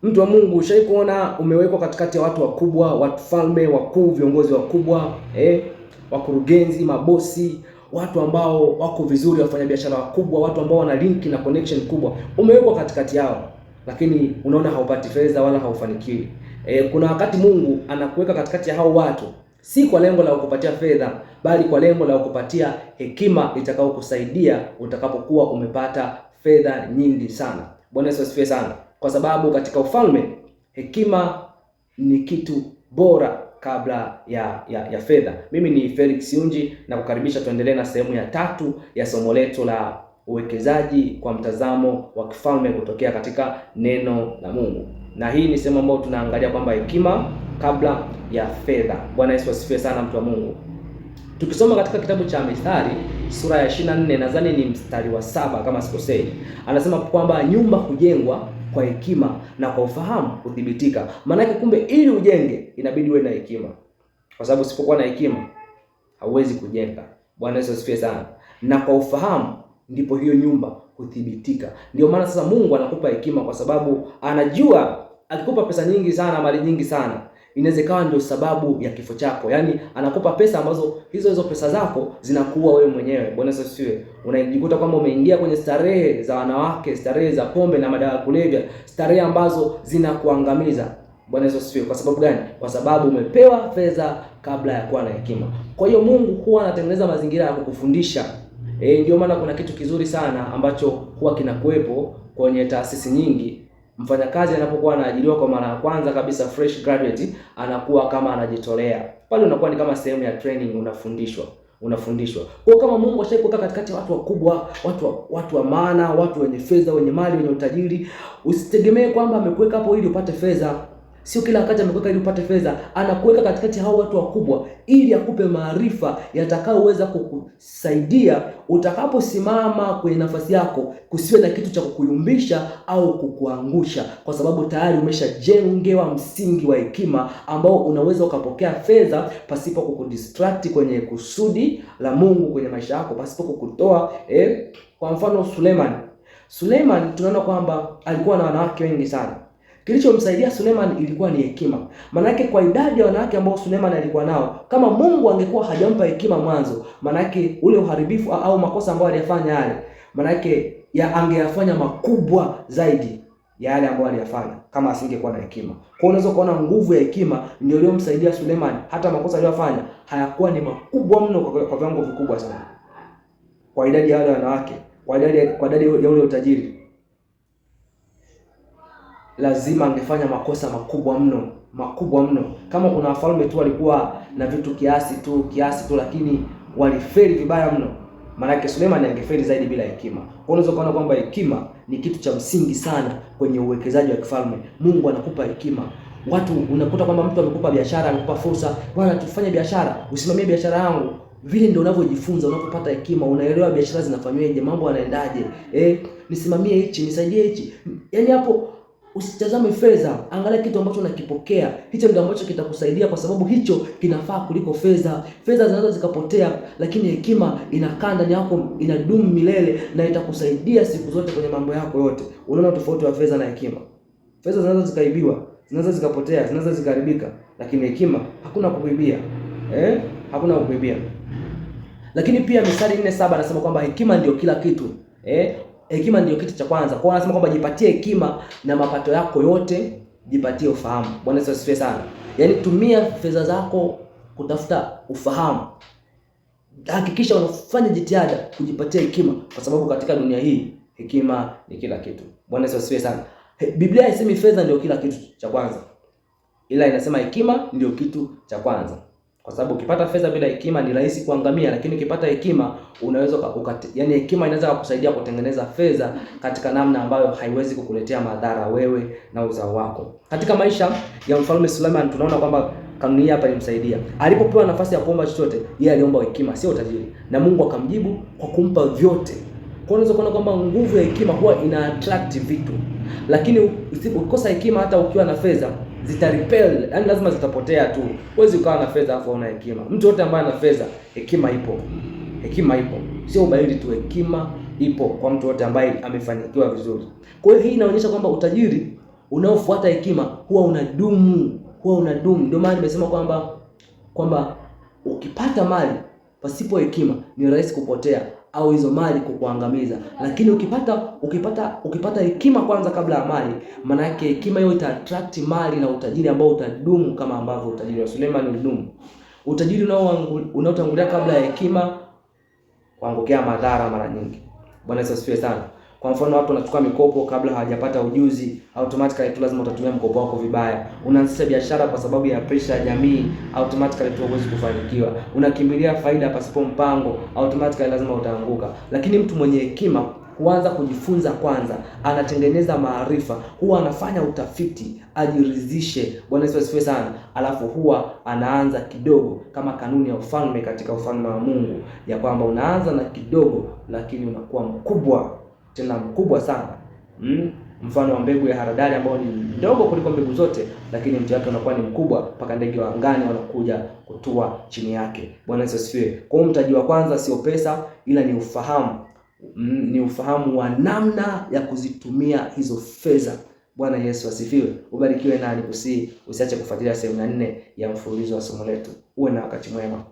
Mtu wa Mungu, ushawahi kuona umewekwa katikati ya watu wakubwa, watu falme wakuu, viongozi wakubwa, wakurugenzi, mabosi, watu ambao wako vizuri, wafanyabiashara wakubwa, watu ambao wana link na connection kubwa. Umewekwa katikati yao, lakini unaona haupati fedha wala haufanikiwi. Kuna wakati Mungu anakuweka katikati ya hao watu, si kwa lengo la kukupatia fedha, bali kwa lengo la kukupatia hekima itakayokusaidia utakapokuwa umepata fedha nyingi sana. Bwana Yesu asifiwe sana. Kwa sababu katika ufalme hekima ni kitu bora kabla ya fedha. Mimi ni Felix Yunji na kukaribisha tuendelee na sehemu ya 3 ya somo letu la uwekezaji kwa mtazamo wa kifalme kutokea katika neno la Mungu. Na hii ni sehemu ambayo tunaangalia kwamba hekima kabla ya fedha. Bwana Yesu asifiwe sana, mtu wa Mungu. Tukisoma katika kitabu cha Mithali sura ya 24, nadhani ni mstari wa 7 kama sikosei, anasema kwamba nyumba hujengwa kwa hekima na kwa ufahamu kudhibitika. Maana yake kumbe, ili ujenge inabidi uwe na hekima, kwa sababu usipokuwa na hekima hauwezi kujenga. Bwana Yesu asifiwe sana. Na kwa ufahamu ndipo hiyo nyumba kudhibitika. Ndio maana sasa Mungu anakupa hekima, kwa sababu anajua akikupa pesa nyingi sana, mali nyingi sana, inaweza ikawa ndio sababu ya kifo chako. Yaani anakupa pesa ambazo hizo pesa zako zinakuwa wewe mwenyewe. Bwana Yesu asifiwe. Unajikuta kwamba umeingia kwenye starehe za wanawake, starehe za pombe na madawa ya kulevya, starehe ambazo zinakuangamiza. Bwana Yesu asifiwe. Kwa sababu gani? Kwa sababu umepewa fedha kabla ya kuwa na hekima. Kwa hiyo Mungu huwa anatengeneza mazingira ya kukufundisha. Ndio maana kuna kitu kizuri sana ambacho huwa kinakuwepo kwenye taasisi nyingi. Mfanyakazi anapokuwa anaajiriwa kwa mara ya kwanza kabisa, fresh graduate, anakuwa kama anajitolea. Pale unakuwa ni kama sehemu ya training, unafundishwa. Kwa kama Mungu ashaikuweka katikati ya watu wakubwa, watu wa maana, watu wenye fedha, wenye mali, wenye utajiri, usitegemee kwamba amekuweka hapo ili upate fedha. Sio kila wakati amekuweka ili upate fedha. Anakuweka katikati hao watu wakubwa ili akupe maarifa yatakayoweza kukusaidia utakaposimama kwenye nafasi yako, kusiwe na kitu cha kukuyumbisha au kukuangusha, kwa sababu tayari umeshajengewa msingi wa hekima ambao unaweza ukapokea fedha pasipo kukudistract kwenye kusudi la Mungu kwenye maisha yako, pasipo kukutoa. Kwa mfano Suleiman tunaona kwamba alikuwa na wanawake wengi sana. Kilichomsaidia Suleiman ilikuwa ni hekima. Manake kwa idadi ya wanawake ambao Suleiman alikuwa nao, kama Mungu angekuwa hajampa hekima mwanzo, manake ule uharibifu au makosa ambayo aliyafanya yale, manake angeyafanya makubwa zaidi ya yale ambayo aliyafanya kama asingekuwa na hekima. Kwa unaweza kuona nguvu ya hekima ndio iliyomsaidia Suleiman, hata makosa aliyofanya hayakuwa ni makubwa mno kwa viwango vikubwa sana. Kwa idadi ya wale wanawake, kwa idadi ya ule utajiri, lazima angefanya makosa makubwa mno. Kama kuna wafalme tu walikuwa na vitu kiasi tu, lakini walifeli vibaya mno, maana Suleiman angefeli zaidi bila hekima. Kwa unaweza kuona kwamba hekima ni kitu cha msingi sana kwenye uwekezaji wa kifalme. Mungu anakupa hekima. Watu unakuta kwamba mtu amekupa biashara, amekupa fursa, bwana tufanye biashara, usimamie biashara yangu. Vile ndio unavyojifunza, unapopata hekima, unaelewa biashara zinafanywaje, mambo yanaendaje. Nisimamie hichi, nisaidie hichi. Yaani hapo usitazame fedha, angalia kitu ambacho unakipokea. Hicho ndio ambacho kitakusaidia, kwa sababu hicho kinafaa kuliko fedha. Fedha zinaweza zikapotea, lakini hekima inakaa ndani yako, inadumu milele na itakusaidia siku zote kwenye mambo yako yote. Unaona tofauti wa fedha na hekima? Fedha zinaweza zikaibiwa, zinaweza zikapotea, zinaweza zikaharibika, lakini hekima hakuna kukuibia. Hakuna kukuibia. Lakini pia Mithali 4:7 anasema kwamba hekima ndio kila kitu. Hekima ndio kitu cha kwanza. Kwa anasema kwamba jipatie hekima na mapato yako yote jipatie ufahamu. Bwana Yesu asifiwe sana. Yaani tumia fedha zako kutafuta ufahamu. Hakikisha unafanya jitihada kujipatia hekima, kwa sababu katika dunia hii hekima ni kila kitu. Bwana Yesu asifiwe sana. Biblia haisemi fedha ndio kila kitu cha kwanza, ila inasema hekima ndio kitu cha kwanza. Kwa sababu ukipata fedha bila hekima ni rahisi kuangamia, lakini ukipata hekima unaweza yani hekima inaweza kukusaidia kutengeneza fedha katika namna ambayo haiwezi kukuletea madhara wewe na uzao wako. Katika maisha ya Mfalme Suleiman tunaona kwamba kanuni hapa ilimsaidia. Alipopewa nafasi ya kuomba chochote, yeye aliomba hekima, sio utajiri, na Mungu akamjibu kwa kumpa vyote. Kwa unaweza kuona kwamba nguvu ya hekima huwa ina attract vitu, lakini ukikosa hekima hata ukiwa na fedha zitarepel, yani lazima zitapotea tu. Huwezi ukawa na fedha afu una hekima. Mtu yote ambaye ana fedha, hekima ipo. Sio ubaili tu, hekima ipo kwa mtu yote ambaye amefanikiwa vizuri. Kwa hiyo hii inaonyesha kwamba utajiri unaofuata hekima huwa unadumu, Ndio maana nimesema kwamba ukipata mali pasipo hekima ni rahisi kupotea au hizo mali kukuangamiza. Lakini ukipata hekima kwanza kabla ya mali, maana yake hekima hiyo ita attract mali na utajiri ambao utadumu, kama ambavyo utajiri wa Suleiman ulidumu. Utajiri unaotangulia kabla ya hekima kuangukia madhara mara nyingi. Bwana Yesu asifiwe sana. Kwa mfano, watu wanachukua mikopo kabla hawajapata ujuzi, automatically tu lazima utatumia mkopo wako vibaya. Unaanzisha biashara kwa sababu ya pressure ya jamii, automatically tu huwezi kufanikiwa. Unakimbilia faida pasipo mpango, automatically lazima utaanguka. Lakini mtu mwenye hekima huanza kujifunza kwanza, anatengeneza maarifa, huwa anafanya utafiti, ajiridhishe. Bwana Yesu asifiwe sana. Alafu huwa anaanza kidogo, kama kanuni ya ufalme katika ufalme wa Mungu, ya kwamba unaanza na kidogo lakini unakuwa mkubwa, tena mkubwa sana. Mfano wa mbegu ya haradali ambayo ni ndogo kuliko mbegu zote, lakini mti wake unakuwa ni mkubwa mpaka ndege wa angani wanakuja kutua chini yake. Bwana Yesu asifiwe. Kwa hiyo mtaji wa kwanza sio pesa, ila ni ufahamu. Ni ufahamu wa namna ya kuzitumia hizo fedha. Bwana Yesu asifiwe. Ubarikiwe na nikusihi usiache kufuatilia sehemu ya 4 ya mfululizo wa somo letu. Uwe na wakati mwema.